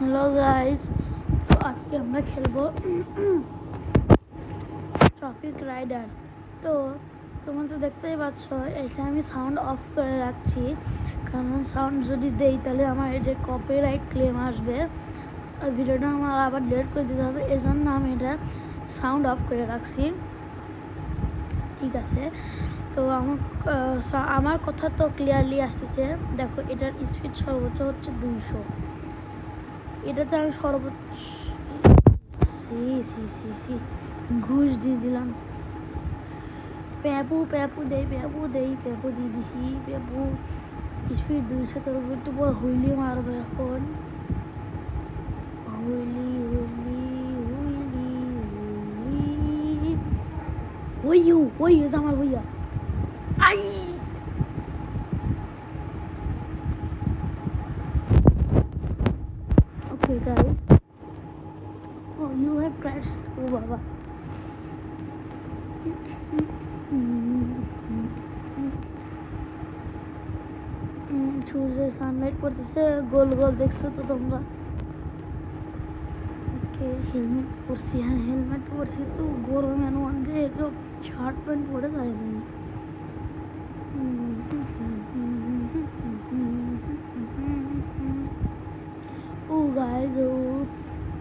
Hello guys, তো আজকে আমরা খেলবো ট্রাফিক রাইডার। তো তোমরা তো দেখতেই পাচ্ছ, এখানে আমি সাউন্ড অফ করে রাখছি, কারণ সাউন্ড যদি দেই তাহলে আমার এটা কপিরাইট ক্লেম আসবে, ভিডিওটা আমার আবার ডিলিট করে দিতে হবে। এই জন্য আমি এটা সাউন্ড অফ করে রাখছি। ঠিক আছে, তো আমার কথা তো ক্লিয়ারলি আসতেছে। দেখো, এটার স্পিড সর্বোচ্চ হচ্ছে 200। এটাতে আমি সর্বোচ্চ ঘুষ দিয়ে দিলাম। পেপু দিয়ে দিছি। পেপু স্পিড 200, তোর একটু বড় হুইলি মারবে এখন। হুইলি জামাল ভইয়া। I okay guys, you have crashed. Oh baba. সূর্যের সানলাইট পড়তেছে, গোল গোল দেখছো তো তোমরা। ওকে, হেলমেট পরছি। হ্যাঁ, হেলমেট পরছি তো গরমে অনুমান যে কেউ শার্ট প্যান্ট পরে যায়নি। ও গাইজ, ও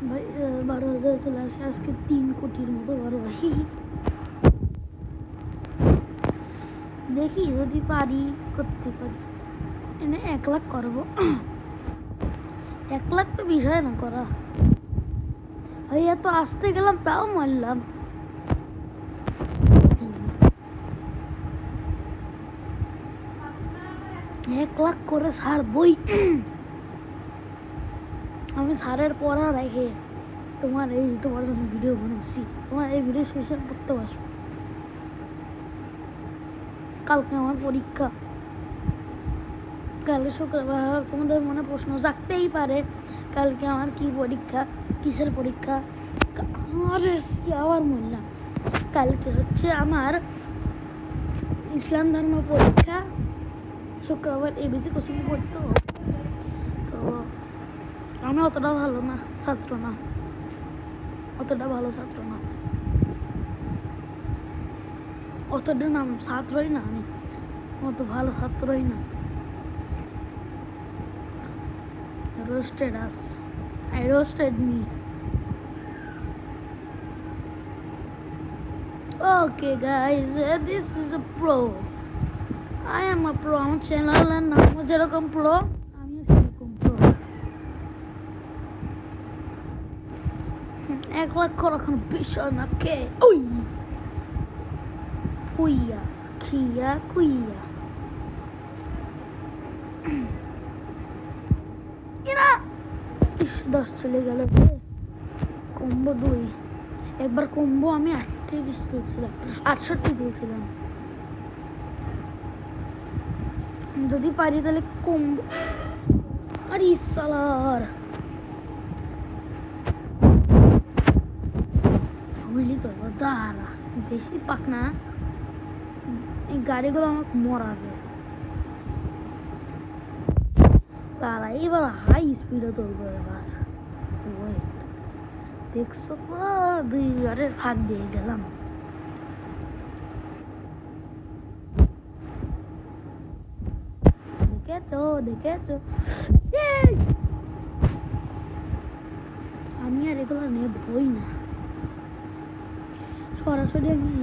ভাই 12,000 চলে আসে আজকে, 3 কোটির মতো বড় ভাই। দেখি যদি পারি, করতে পারি। এনে 1 লাখ করবো। 1 লাখ তো বিষয় না করা ভাই, এত আসতে গেলাম তাও মারলাম। 1 লাখ করে সার বই। আমি সারের পড়া রেখে তোমার জন্য ভিডিও বানাচ্ছি। তোমার এই ভিডিও সেশন করতে বসবো। কালকে আমার পরীক্ষা, কাল শুক্রবার। তোমাদের মনে প্রশ্ন জাগতেই পারে কালকে আমার কি পরীক্ষা, কিসের পরীক্ষা। আবার বললাম, কালকে হচ্ছে আমার ইসলাম ধর্ম পরীক্ষা। শুক্রবার এবিসি কোচিং পড়তে হবে। তো আমি অতটা ভালো ছাত্র না, অতটা ছাত্রই না, আমি অত ভালো ছাত্রই না। Roasted us. I roasted me. Okay guys, this is a pro. I am a pro. আমার চ্যানেলের নাম যেরকম pro, আমিও সেরকম pro। 1 লাখ এখন বিষয় না। কে ওই কুইয়া খিয়া কুইয়া 10 চলে গেল। কম্বো 2, একবার কম্বো আমি 38 তুলছিলাম, 68 তুলছিলাম। যদি পারি তাহলে কম্বো। আরে সালার হইলি তো দাঁড়া, বেশি পাক না, এই গাড়িগুলো আমাকে মরাবে। তারা এবার হাই স্পিডে তুলবো। এবার ওয়েট, দেখছো তো 2 গাড়ির ভাগ দিয়ে গেলাম। দেখেছো আমি আর এগুলো নেবই না। সরাসরি আমি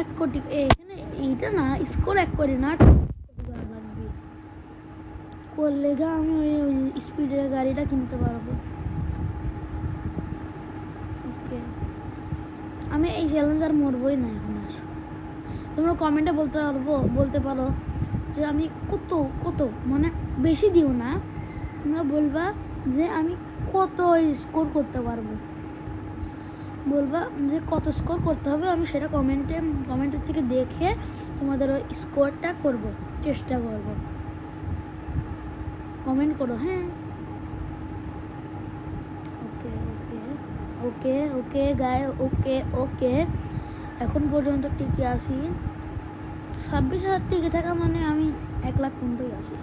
1 কোটি, এখানে এইটা না স্কোর 1 কোটি না লাগবে করলে আমি ওই স্পিডের গাড়িটা কিনতে পারবো। ওকে, আমি এই চ্যালেঞ্জ আর মরবই না এখন আর। তোমরা কমেন্টে বলতে পারো যে আমি কত মানে বেশি দিও না, তোমরা বলবা যে আমি কত স্কোর করতে পারবো, বলবা যে কত স্কোর করতে হবে। আমি সেটা কমেন্টের থেকে দেখে তোমাদের ওই স্কোরটা চেষ্টা করব। কমেন্ট করো। হ্যাঁ, ওকে গায়, ওকে এখন পর্যন্ত টিকে আসি। 26,000 টিকে থাকা মানে আমি 1 লাখ পর্যন্তই আছি।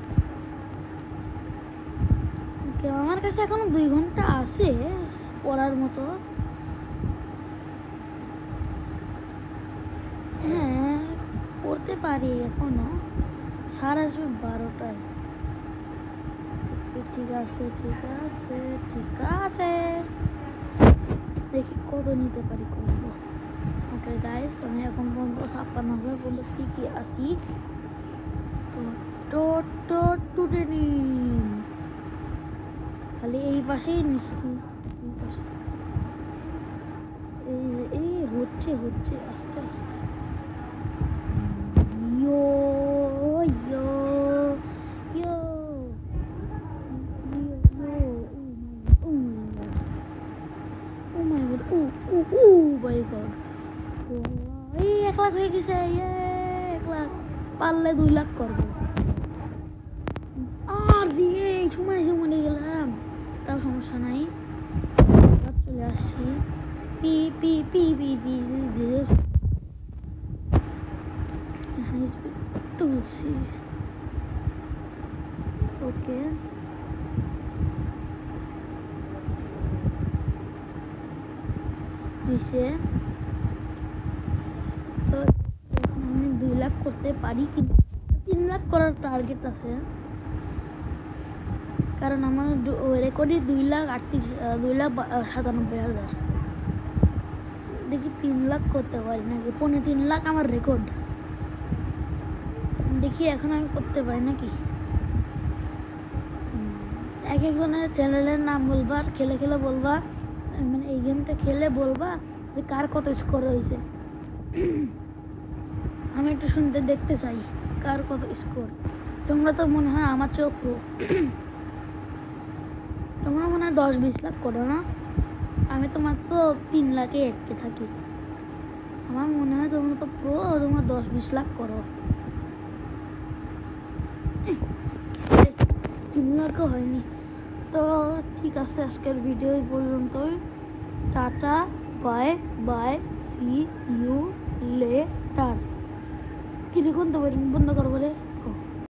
ওকে, আমার কাছে এখনো 2 ঘন্টা আছে পড়ার মতো। হ্যাঁ, পড়তে পারি এখনো। স্যার আসবে 12টায়। ঠিক আছে ঠিক আছে ঠিক আছে, দেখি কত নিতে পারি করবো। ওকে গাইস, আমি এখন পর্যন্ত 56,000 পর্যন্ত টিকে আসি। তো টুটে নিন, খালি এই পাশেই নিচ্ছি। এই হচ্ছে হচ্ছে আস্তে আস্তে। ইয়ো ইয়ো ইয়ো এই 1 লাখ হয়ে গেছে। 1 লাখ পারলে 2 লাখ করবো। আর এই সময় এসে মরে গেলাম, তাও সমস্যা নাই, চলে আসছি। P P P P P ধীরে হাই স্পিড তুলছি। ওকে, হয়েছে। তো আমি 2 লাখ করতে পারি কি 3 লাখ করার টার্গেট আছে, কারণ আমার রেকর্ডই 2,97,000। দেখি 3 লাখ করতে পারি নাকি। 3.5 লাখ আমার রেকর্ড। দেখি এখন আমি করতে পারি নাকি। এক একজনের চ্যানেলের নাম বলবা, আর খেলে খেলে বলবা, মানে এই গেমটা খেলে বলবা যে কার কত স্কোর হয়েছে। আমি একটু শুনতে দেখতে চাই কার কত স্কোর। তোমরা তো মনে হয় আমার চেয়েও প্রো। তোমরা মনে হয় 10-20 লাখ করো না, আমি তো মাত্র 3 লাখে আটকে থাকি। আমার মনে হয় তোমরা তো প্রো, তোমরা 10-20 লাখ করো। 3 লাখও হয়নি। তো ঠিক আছে, আজকের ভিডিও এই পর্যন্তই। Tata bye bye, see you later. কি লিখুন তো বন্ধ করবো রে।